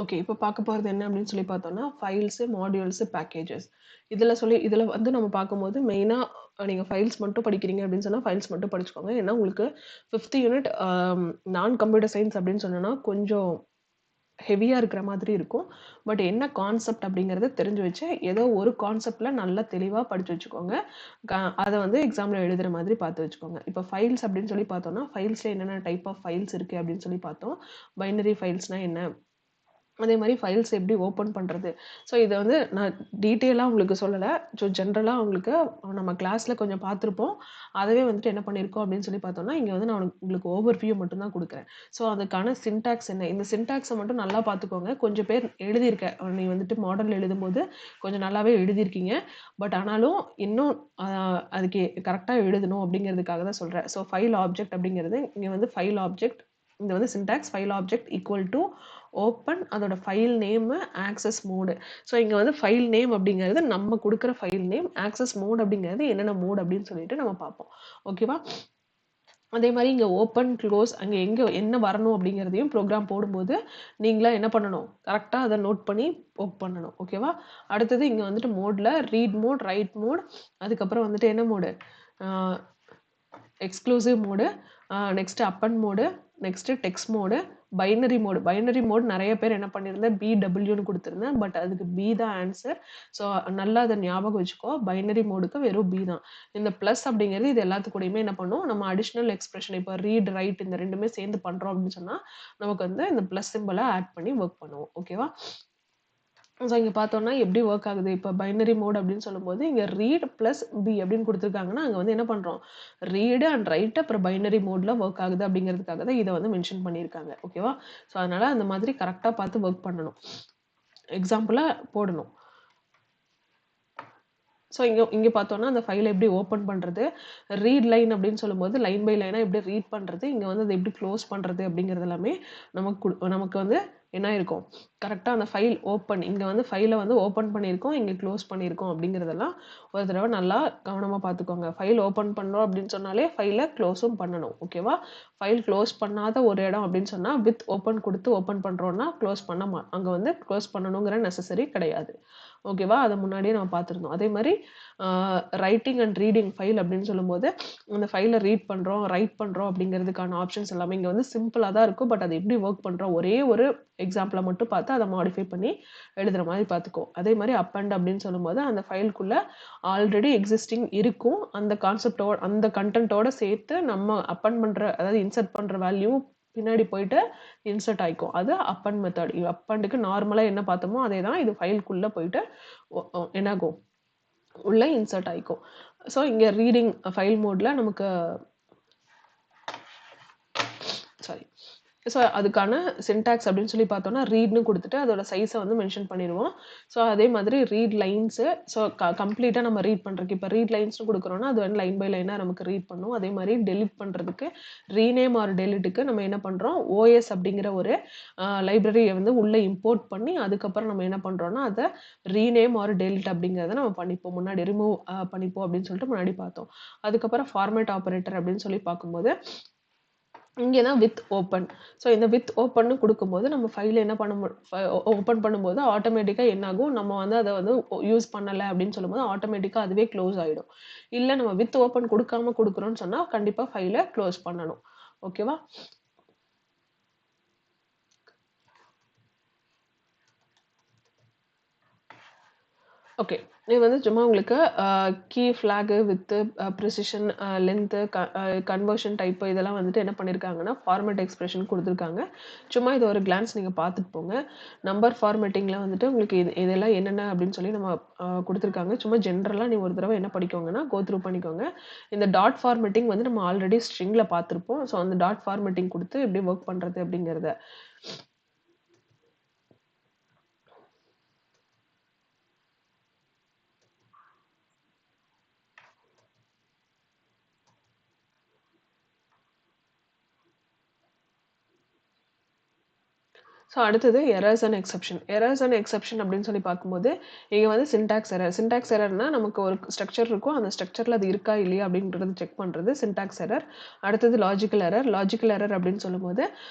Okay. இப்ப பார்க்க போறது என்ன அப்படின்னு சொல்லி பார்த்தோம்னா, ஃபைல்ஸு, மாடியூல்ஸு, பேக்கேஜஸ். இதுல வந்து நம்ம பார்க்கும்போது மெயினா நீங்க ஃபைல்ஸ் மட்டும் படிக்கிறீங்க அப்படின்னு சொன்னா, ஃபைல்ஸ் மட்டும் படிச்சுக்கோங்க. ஏன்னா உங்களுக்கு 5த் யூனிட் நான் கம்ப்யூட்டர் சயன்ஸ் அப்படின்னு சொன்னோம்னா, கொஞ்சம் ஹெவியா இருக்கிற மாதிரி இருக்கும். பட் என்ன கான்செப்ட் அப்படிங்கிறத தெரிஞ்சு வச்சு, ஏதோ ஒரு கான்செப்ட்ல நல்லா தெளிவா படிச்சு வச்சுக்கோங்க. க அத வந்து எக்ஸாம்ல எழுதுற மாதிரி பார்த்து வச்சுக்கோங்க. இப்ப ஃபைல்ஸ் அப்படின்னு சொல்லி பார்த்தோம்னா, ஃபைல்ஸ்ல என்னென்ன டைப் ஆஃப் ஃபைல்ஸ் இருக்கு அப்படின்னு சொல்லி பார்த்தோம். பைனரி ஃபைல்ஸ்னா என்ன? அதே மாரி ஃபைல்ஸ் எப்படி ஓப்பன் பண்றது? ஸோ இத வந்து நான் டீட்டெயிலா உங்களுக்கு சொல்லல. ஜென்ரலா உங்களுக்கு நம்ம கிளாஸ்ல கொஞ்சம் பார்த்துருப்போம். அதவே வந்துட்டு என்ன பண்ணியிருக்கோம் அப்படின்னு சொல்லி பார்த்தோம்னா, இங்க வந்து நான் உங்களுக்கு ஓவர்வியூ மட்டும் தான் குடுக்குறேன். ஸோ அதுக்கான சின்டாக்ஸ் என்ன? இந்த சின்டாக்ஸ மட்டும் நல்லா பார்த்துக்கோங்க. கொஞ்சம் பேர் எழுதியிருக்க. நீ வந்துட்டு மாடல் எழுதும்போது கொஞ்சம் நல்லாவே எழுதியிருக்கீங்க. பட் ஆனாலும் இன்னும் அ அதுக்கு கரெக்ட்டா எழுதணும் அப்படிங்கிறதுக்காக தான் சொல்றேன். ஸோ ஃபைல் ஆப்ஜெக்ட் அப்படிங்கிறது இங்க வந்து ஃபைல் ஆப்ஜெக்ட் இங்க வந்து syntax file object equal to open அதோட file name, access mode. So இங்க வந்து ஃபைல் நேம் அப்படிங்கிறது நம்ம குடுக்குற ஃபைல் நேம். ஆக்சஸ் மோட் அப்படிங்கிறது என்னென்ன மோட் அப்படின்னு சொல்லிட்டு நம்ம பார்ப்போம். ஓகேவா? அதே மாரி இங்க ஓப்பன், குளோஸ் அங்க எங்க என்ன வரணும் அப்படிங்கிறதையும் ப்ரோகிராம் போடும்போது, நீங்களா என்ன பண்ணணும்? கரெக்ட்டா அத நோட் பண்ணி ஒர்க் பண்ணணும். ஓகேவா? அடுத்தது இங்க வந்துட்டு மோட்ல ரீட் மோட், ரைட் மோட் அதுக்கப்புறம் வந்துட்டு என்ன mode? Uh exclusive mode, next append mode, next text mode, binary mode. Binary mode நெறைய பேர் என்ன பண்ணியிருந்தேன், பிடபிள்யூன்னு குடுத்திருந்தேன். பட் அதுக்கு பி தான் ஆன்சர். ஸோ நல்லா அத ஞாபகம் வச்சுக்கோ. பைனரி மோடுக்கு வெறும் பி தான். இந்த பிளஸ் அப்படிங்கிறது இது எல்லாத்து கூடயுமே என்ன பண்ணும், நம்ம அடிஷனல் எக்ஸ்பிரஷன் இப்ப ரீட், ரைட் இந்த 2மே சேர்ந்து பண்றோம் அப்படின்னு சொன்னா, நமக்கு வந்து இந்த பிளஸ் சிம்பல ஆட் பண்ணி வொர்க் பண்ணுவோம். ஓகேவா? ஸோ இங்க பார்த்தோம்னா எப்படி வொர்க் ஆகுது. இப்ப பைனரி மோட் அப்படின்னு சொல்லும்போது, இங்க ரீட் பிளஸ் பி அப்படின்னு குடுத்துருக்காங்கன்னா, அங்க வந்து என்ன பண்றோம், ரீட் அண்ட் ரைட் அப்புறம் பைனரி மோட்ல வொர்க் ஆகுது அப்படிங்கிறதுக்காக தான் இத வந்து மென்ஷன் பண்ணியிருக்காங்க. ஓகேவா? ஸோ அதனால அந்த மாதிரி கரெக்ட்டா பார்த்து வொர்க் பண்ணணும். எக்ஸாம்பிளா போடணும். ஸோ இங்க இங்க பார்த்தோம்னா, அந்த ஃபைல எப்படி ஓப்பன் பண்றது? ரீட் லைன் அப்படின்னு சொல்லும்போது, லைன் பை லைனா எப்படி ரீட் பண்றது? இங்க வந்து அத எப்படி க்ளோஸ் பண்றது? அப்படிங்கிறது எல்லாமே நமக்கு வந்து என்ன ஆயிருக்கும்? கரெக்ட்டா அந்த ஃபைல் ஓப்பன் இங்க வந்து ஃபைல வந்து ஓப்பன் பண்ணியிருக்கோம். இங்க க்ளோஸ் பண்ணியிருக்கோம் அப்படிங்கிறதெல்லாம் ஒரு தடவ நல்லா கவனமா பார்த்துக்கோங்க. ஃபைல் ஓப்பன் பண்றோம் அப்படின்னு சொன்னாலே, ஃபைல க்ளோஸும் பண்ணணும். ஓகேவா? ஃபைல் க்ளோஸ் பண்ணாத ஒரு இடம் அப்படின்னு சொன்னா, வித் ஓப்பன் குடுத்து ஓப்பன் பண்றோம்னா, க்ளோஸ் பண்ண அங்க வந்து க்ளோஸ் பண்ணணுங்கிற நெசசரி கிடையாது. ஓகேவா? அத முன்னாடியே நம்ம பார்த்துருந்தோம். அதே மாரி அ ரைட்டிங் அண்ட் ரீடிங் ஃபைல் அப்படின்னு சொல்லும்போது, அந்த ஃபைல ரீட் பண்றோம், ரைட் பண்றோம் அப்படிங்கிறதுக்கான ஆப்ஷன்ஸ் எல்லாமே இங்க வந்து சிம்பிளா தான் இருக்கும். பட் அது எப்படி வொர்க் பண்றோம், ஒரே ஒரு எக்ஸாம்பிள மட்டும் பார்த்து அத மாடிஃபை பண்ணி எழுதுற மாரி பார்த்துக்கோ. அதே மாரி அப்பண்ட் அப்படின்னு சொல்லும்போது, அந்த ஃபைல்க்குள்ள ஆல்ரெடி எக்ஸிஸ்டிங் இருக்கும். அந்த கன்டென்ட்டோட சேர்த்து நம்ம அப்பண்ட் பண்ற அதாவது இன்சர்ட் பண்ற வேல்யூ பின்னாடி போயிட்டு இன்சர்ட் ஆயிக்கும். அது அப்பண்ட் மெத்தட். அப்பண்ட்க்கு நார்மலா என்ன பார்த்தோமோ அதே தான். இது ஃபைல்க்குள்ள போயிட்டு என்னாகும்? உள்ள இன்சர்ட் ஆயிக்கும். ஸோ இங்க ரீடிங் ஃபைல் மோட்ல நமக்கு சாரி. ஸோ அதுக்கான சின்டாக்ஸ் அப்படின்னு சொல்லி பார்த்தோம்னா, ரீட்ன்னு குடுத்துட்டு அதோட சைஸ வந்து மென்ஷன் பண்ணிருவோம். ஸோ அதே மாதிரி ரீட் லைன்ஸு ஸோ கம்ப்ளீட்டா நம்ம ரீட் பண்றதுக்கு இப்ப ரீட் லைன்ஸ்ன்னு குடுக்குறோம்னா, அது வந்து லைன் பை லைனா நமக்கு ரீட் பண்ணும். அதே மாரி டெலீட் பண்றதுக்கு ரீநேம் ஆர் டெலீட்டுக்கு நம்ம என்ன பண்றோம், ஓஎஸ் அப்படிங்கிற ஒரு லைப்ரரிய வந்து உள்ள இம்போர்ட் பண்ணி, அதுக்கப்புறம் நம்ம என்ன பண்றோம்னா, அத ரீநேம் ஆர் டெலீட் அப்படிங்கிறத நம்ம பண்ணிப்போம். முன்னாடி ரிமூவ் பண்ணிப்போம் அப்படின்னு சொல்லிட்டு முன்னாடி பார்த்தோம். அதுக்கப்புறம் ஃபார்மேட் ஆப்பரேட்டர் அப்படின்னு சொல்லி பார்க்கும்போது இங்க தான் வித் ஓப்பன். ஸோ இந்த வித் ஓப்பன்னு குடுக்கும்போது, நம்ம ஃபைல என்ன பண்ண ஓப்பன் பண்ணும்போது ஆட்டோமேட்டிக்கா என்ன ஆகும், நம்ம வந்து அத வந்து யூஸ் பண்ணல அப்படின்னு சொல்லும்போது, ஆட்டோமேட்டிக்கா அதுவே க்ளோஸ் ஆயிடும். இல்ல நம்ம வித் ஓப்பன் குடுக்காம குடுக்குறோம்னு சொன்னா, கண்டிப்பா ஃபைல க்ளோஸ் பண்ணணும். ஓகேவா? ஓகே. இது வந்து சும்மா உங்களுக்கு key flag with precision, length, conversion type இதெல்லாம் வந்துட்டு என்ன பண்ணியிருக்காங்கன்னா, ஃபார்மேட் எக்ஸ்பிரஷன் குடுத்துருக்காங்க. சும்மா இத ஒரு கிளான்ஸ் நீங்க பார்த்துட்டு போங்க. நம்பர் ஃபார்மேட்டிங்ல வந்துட்டு உங்களுக்கு இதெல்லாம் என்னென்ன அப்படின்னு சொல்லி நம்ம குடுத்துருக்காங்க. சும்மா ஜென்ரலா நீங்க ஒரு தடவ என்ன படிக்கோங்கன்னா, கோ த்ரூ பண்ணிக்கோங்க. இந்த டாட் ஃபார்மேட்டிங் வந்து நம்ம ஆல்ரெடி ஸ்ட்ரிங்ல பார்த்துருப்போம். ஸோ அந்த டாட் ஃபார்மேட்டிங் குடுத்து எப்படி வொர்க் பண்றது அப்படிங்கிறத. ஸோ அடுத்தது errors and exception. Errors and exception அப்படின்னு சொல்லி பார்க்கும்போது, இங்க வந்து சின்டாக்ஸ் எரர். சின்டாக்ஸ் எரர்னா நமக்கு ஒரு ஸ்ட்ரக்சர் இருக்கும். அந்த ஸ்ட்ரக்சர்ல அது இருக்கா இல்லையா அப்படின்றது செக் பண்றது சின்டாக்ஸ் எரர். அடுத்தது லாஜிக்கல் எரர். லாஜிக்கல் எரர் அப்படின்னு சொல்லும்போது,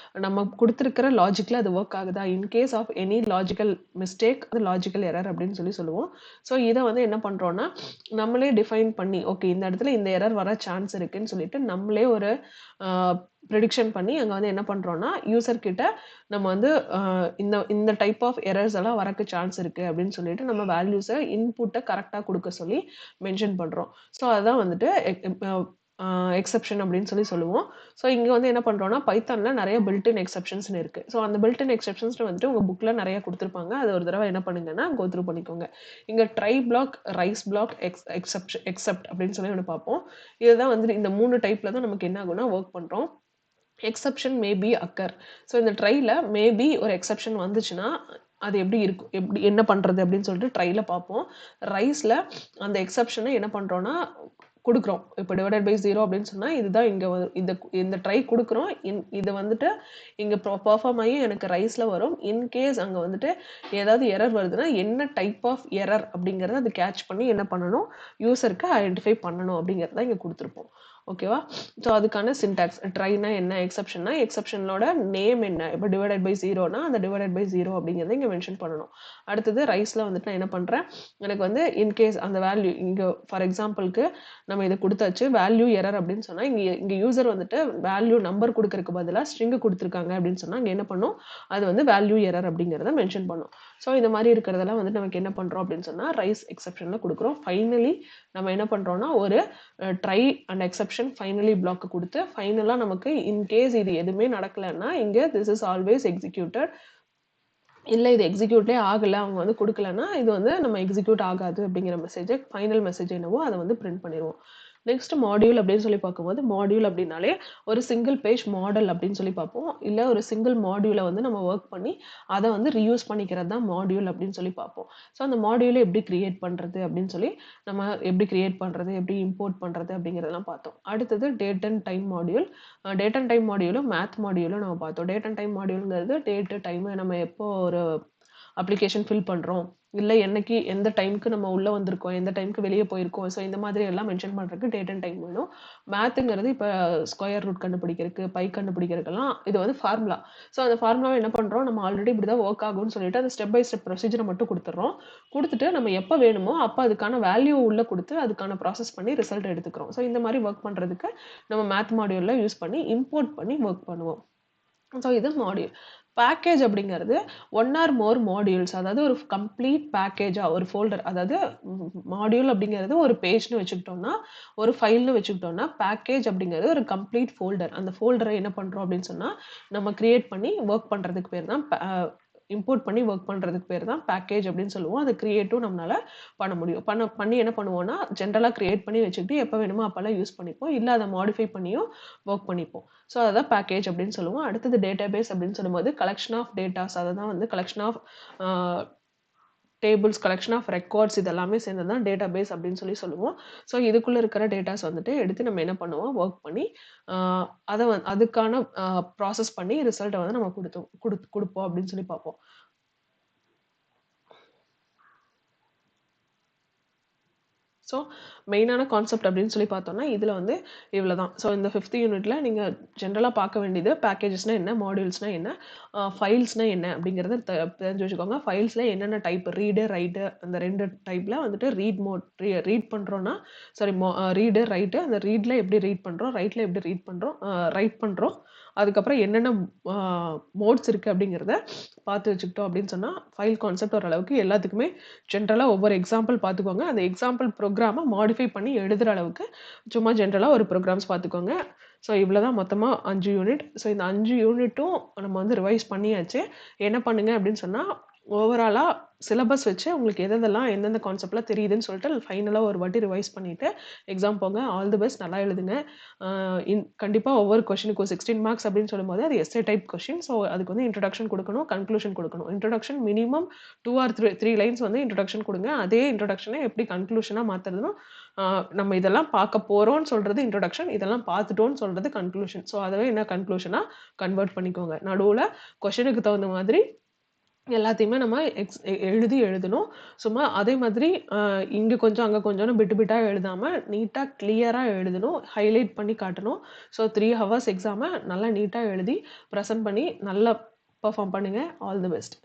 நம்ம குடுத்திருக்கிற லாஜிக்ல அது வொர்க் ஆகுதா? In case of any logical mistake அது லாஜிக்கல் எரர் அப்படின்னு சொல்லுவோம். ஸோ இத வந்து என்ன பண்றோம்னா, நம்மளே டிஃபைன் பண்ணி, ஓகே இந்த இடத்துல இந்த எரர் வர சான்ஸ் இருக்குன்னு சொல்லிட்டு நம்மளே ஒரு அ ப்ரிடிக்ஷன் பண்ணி அங்க வந்து என்ன பண்றோம்னா, யூசர் கிட்ட நம்ம வந்து இந்த இந்த டைப் ஆஃப் எரர்ஸ் எல்லாம் வரக்கு சான்ஸ் இருக்கு அப்படின்னு சொல்லிட்டு நம்ம வேல்யூஸை இன்புட்டை கரெக்டாக கொடுக்க சொல்லி மென்ஷன் பண்ணுறோம். ஸோ அதான் வந்துட்டு எக்ஸெப்ஷன் அப்படின்னு சொல்லுவோம். ஸோ இங்கே வந்து என்ன பண்ணுறோம்னா பைத்தானில் நிறைய பில்டின் எக்ஸெப்ஷன்ஸ்னு இருக்குது. ஸோ அந்த பில்டின் எக்ஸெப்ஷன்ஸ் வந்துட்டு உங்கள் புக்கில் நிறைய கொடுத்துருப்பாங்க. அது ஒரு தடவை என்ன பண்ணுங்கன்னா கோத்ரூ பண்ணிக்கோங்க. இங்கே try block, raise block, except அப்படின்னு சொல்லி ஒன்று பார்ப்போம். இதுதான் வந்துட்டு இந்த 3 டைப்பில் தான் நமக்கு என்ன ஆகும்னா ஒர்க் பண்ணுறோம். Exception may be occur. So இந்த ட்ரைல மேபி ஒரு எக்ஸெப்ஷன் வந்துச்சுன்னா அது எப்படி இருக்கும், எப்படி என்ன பண்ணுறது அப்படின்னு சொல்லிட்டு ட்ரைல பார்ப்போம். ரைஸில் அந்த எக்ஸெப்ஷனை என்ன பண்ணுறோன்னா கொடுக்குறோம். இப்போ டிவைடட் பை 0 அப்படின்னு சொன்னால் இதுதான் இங்கே இந்த ட்ரை கொடுக்குறோம். இது வந்துட்டு இங்கே பெர்ஃபார்ம் ஆகி எனக்கு ரைஸில் வரும். இன்கேஸ் அங்கே வந்துட்டு ஏதாவது எரர் வருதுன்னா என்ன டைப் ஆஃப் எரர் அப்படிங்கிறத அது கேட்ச் பண்ணி என்ன பண்ணணும், யூசருக்கு ஐடென்டிஃபை பண்ணணும் அப்படிங்கிறத இங்கே கொடுத்துருப்போம். ஓகேவா? ஸோ அதுக்கான சின்டாக்ஸ் ட்ரைனா என்ன, எக்ஸெப்ஷன்னா எக்ஸெப்ஷனோட நேம் என்ன. இப்போ டிவைடட் பை 0னா அந்த டிவைடட் பை 0 அப்படிங்கிறத இங்கே மென்ஷன் பண்ணணும். அடுத்தது ரைஸில் வந்துட்டு நான் என்ன பண்ணுறேன், எனக்கு வந்து இன்கேஸ் அந்த வேல்யூ இங்கே ஃபார் எக்ஸாம்பிளுக்கு நம்ம இதை கொடுத்தாச்சு வேல்யூ எரர் அப்படின்னு சொன்னால் இங்கே யூசர் வந்துட்டு வேல்யூ நம்பர் கொடுக்கறதுக்கு பதிலாக ஸ்ட்ரிங்கு கொடுத்துருக்காங்க அப்படின்னு சொன்னால் இங்கே என்ன பண்ணும், அது வந்து வேல்யூ எரர் அப்படிங்கிறத மென்ஷன் பண்ணும். ஸோ இந்த மாதிரி இருக்கிறதெல்லாம் வந்து நமக்கு என்ன பண்ணுறோம் அப்படின்னு சொன்னால் ரைஸ் எக்ஸெப்ஷனில் கொடுக்குறோம். ஃபைனலி நம்ம என்ன பண்ணுறோம்னா ஒரு try and exception finally block கொடுத்து ஃபைனலாக நமக்கு இன்கேஸ் இது எதுவுமே நடக்கலைன்னா இங்கே திஸ் இஸ் ஆல்வேஸ் எக்ஸிக்யூட்டட், இல்லை இது எக்ஸிக்யூட்டே ஆகலை அவங்க வந்து கொடுக்கலன்னா இது வந்து நம்ம எக்ஸிக்யூட் ஆகாது அப்படிங்கிற மெசேஜை ஃபைனல் மெசேஜ் என்னவோ அதை வந்து பிரிண்ட் பண்ணிடுவோம். நெக்ஸ்ட் மாடியூல் அப்படின்னு சொல்லி பார்க்கும்போது மாடியூல் அப்படின்னாலே ஒரு சிங்கிள் பேஜ் மாடல் அப்படின்னு சொல்லி பார்ப்போம். இல்லை ஒரு சிங்கிள் மாடியூலை வந்து நம்ம ஒர்க் பண்ணி அதை வந்து ரீயூஸ் பண்ணிக்கிறது தான் மாடியூல் அப்படின்னு சொல்லி பார்ப்போம். ஸோ அந்த மாடியூலை எப்படி கிரியேட் பண்ணுறது அப்படின்னு சொல்லி நம்ம எப்படி கிரியேட் பண்ணுறது, எப்படி இம்போர்ட் பண்ணுறது அப்படிங்கிறதெல்லாம் பார்த்தோம். அடுத்தது date and time module. Date and time மாடியூலும் மேத் மாடியூலும் நம்ம பார்த்தோம். டேட் அண்ட் டைம் மாடியூலுங்கிறது டேட்டு டைமு நம்ம எப்போ ஒரு அப்ளிகேஷன் ஃபில் பண்ணுறோம், இல்லை என்னைக்கு எந்த டைமுக்கு நம்ம உள்ளே வந்திருக்கோம், எந்த டைமுக்கு வெளியே போயிருக்கோம், ஸோ இந்த மாதிரி எல்லாம் மென்ஷன் பண்ணுறதுக்கு டேட் அண்ட் டைம் வேணும். மேத்துங்கிறது இப்போ ஸ்கொயர் ரூட் கண்டுபிடிக்கிறதுக்கு, பை கண்டுபிடிக்கிறதுக்கெல்லாம் இது வந்து ஃபார்முலா. ஸோ அந்த ஃபார்முலாவை என்ன பண்ணுறோம், நம்ம ஆல்ரெடி இப்படி தான் ஒர்க் ஆகும்னு சொல்லிட்டு அந்த ஸ்டெப் பை ஸ்டெப் ப்ரொசீஜரை மட்டும் கொடுத்துட்றோம். கொடுத்துட்டு நம்ம எப்போ வேணுமோ அப்போ அதுக்கான வேல்யூ உள்ளே கொடுத்து அதுக்கான ப்ராசஸ் பண்ணி ரிசல்ட் எடுத்துக்கிறோம். ஸோ இந்த மாதிரி ஒர்க் பண்ணுறதுக்கு நம்ம மேத் மாடியூலில் யூஸ் பண்ணி இம்போர்ட் பண்ணி ஒர்க் பண்ணுவோம். ஸோ இது மாடியூல். பேக்கேஜ் அப்படிங்கிறது ஒன் ஆர் மோர் மாடியூல்ஸ், அதாவது ஒரு கம்ப்ளீட் பேக்கேஜா ஒரு ஃபோல்டர், அதாவது மாடியூல் அப்படிங்கிறது ஒரு பேஜ்னு வச்சுக்கிட்டோம்னா, ஒரு ஃபைல்னு வச்சுக்கிட்டோம்னா, பேக்கேஜ் அப்படிங்கிறது ஒரு கம்ப்ளீட் ஃபோல்டர். அந்த ஃபோல்டரை என்ன பண்ணுறோம் அப்படின்னு சொன்னால் நம்ம கிரியேட் பண்ணி ஒர்க் பண்ணுறதுக்கு பேர் தான் இம்போர்ட் பண்ணி ஒர்க் பண்ணுறதுக்கு பேர் தான் பேக்கேஜ் அப்படின்னு சொல்லுவோம். அது கிரியேட்டும் நம்மளால பண்ண முடியும். பண்ணி என்ன பண்ணுவோம்னா ஜென்ரலாக கிரியேட் பண்ணி வச்சுக்கிட்டு எப்போ வேணுமோ அப்போல்லாம் யூஸ் பண்ணிப்போம், இல்லை அதை மாடிஃபை பண்ணியும் ஒர்க் பண்ணிப்போம். ஸோ அதான் பேக்கேஜ் அப்படின்னு சொல்லுவோம். அடுத்தது டேட்டாபேஸ் அப்படின்னு சொல்லும்போது கலெக்ஷன் ஆஃப் டேட்டாஸ், அதை தான் வந்து collection of tables, collection of records இதெல்லாமே சேர்ந்து தான் டேட்டாபேஸ் அப்படின்னு சொல்லுவோம். ஸோ இதுக்குள்ளே இருக்கிற டேட்டாஸ் வந்துட்டு எடுத்து நம்ம என்ன பண்ணுவோம், ஒர்க் பண்ணி அதை அதுக்கான ப்ராசஸ் பண்ணி ரிசல்ட்டை வந்து நம்ம கொடுப்போம் அப்படின்னு சொல்லி பார்ப்போம். ஸோ மெயினான கான்செப்ட் அப்படின்னு சொல்லி பார்த்தோம்னா இதில் வந்து இவ்வளோ தான். ஸோ இந்த 5th யூனிட்டில் நீங்கள் ஜென்ரலாக பார்க்க வேண்டியது பேக்கேஜஸ்னால் என்ன, மாடியூல்ஸ்னால் என்ன, ஃபைல்ஸ்னால் என்ன அப்படிங்கிறத தெரிஞ்சு வச்சுக்கோங்க. ஃபைல்ஸில் என்னென்ன டைப், ரீடு ரைட்டு, அந்த 2 டைப்பில் வந்துட்டு ரீட் பண்ணுறோன்னா ரீடு ரைட்டு, அந்த ரீடில் எப்படி ரீட் பண்ணுறோம், ரைட்டில் எப்படி ரைட் பண்ணுறோம், அதுக்கப்புறம் என்னென்ன மோட்ஸ் இருக்குது அப்படிங்கிறத பார்த்து வச்சுக்கிட்டோம் அப்படின்னு சொன்னால் ஃபைல் கான்செப்ட் ஓரளவுக்கு எல்லாத்துக்குமே ஜென்ரலாக ஒவ்வொரு எக்ஸாம்பிள் பார்த்துக்கோங்க. அந்த எக்ஸாம்பிள் ப்ரோக்ராமை மாடிஃபை பண்ணி எழுதுகிற அளவுக்கு சும்மா ஜென்ரலாக ஒரு ப்ரோக்ராம்ஸ் பார்த்துக்கோங்க. ஸோ இவ்வளோ தான் மொத்தமாக 5 யூனிட். ஸோ இந்த 5 யூனிட்டும் நம்ம வந்து ரிவைஸ் பண்ணியாச்சு. என்ன பண்ணுங்க அப்படின்னு சொன்னால் ஓவராலாக சிலபஸ் வச்சு உங்களுக்கு எதெல்லாம் எந்தெந்த கான்செப்ட்லாம் தெரியுதுன்னு சொல்லிட்டு ஃபைனலாக ஒரு வாட்டி ரிவைஸ் பண்ணிவிட்டு எக்ஸாம் போங்க. ஆல் தி பெஸ்ட், நல்லா எழுதுங்க. கண்டிப்பாக ஒவ்வொரு கொஷனுக்கும் 16 மார்க்ஸ் அப்படின்னு சொல்லும்போது அது எஸ்ஏ டைப் கொஷின். ஸோ அதுக்கு வந்து இன்ட்ரடக்ஷன் கொடுக்கணும், கன்க்ளூஷன் கொடுக்கணும். இன்ட்ரடக்ஷன் மினிமம் 2 or 3 லைன்ஸ் வந்து இன்ட்ரடக்ஷன் கொடுங்க. அதே இன்ட்ரடக்ஷனை எப்படி கன்க்ளூஷனாக மாற்றுறதுன்னா நம்ம இதெல்லாம் பார்க்க போகிறோம்னு சொல்கிறது இன்ட்ரடக்ஷன், இதெல்லாம் பார்த்துட்டோன்னு சொல்கிறது கன்க்ளூஷன். ஸோ அதவே என்ன கன்க்ளூஷனாக கன்வெர்ட் பண்ணிக்கோங்க. நடுவில் கொஷனுக்கு தகுந்த மாதிரி எல்லாத்தையுமே நம்ம எழுதணும். சும்மா அதே மாதிரி இங்க கொஞ்சம், அங்க கொஞ்சம்னு பிட்டு பிட்டா எழுதாம, நீட்டா கிளியரா எழுதணும். ஹைலைட் பண்ணி காட்டணும். ஸோ 3 ஹவர்ஸ் எக்ஸாம நல்லா நீட்டா எழுதி, பிரசன்ட் பண்ணி நல்லா பெர்ஃபார்ம் பண்ணுங்க. All the best.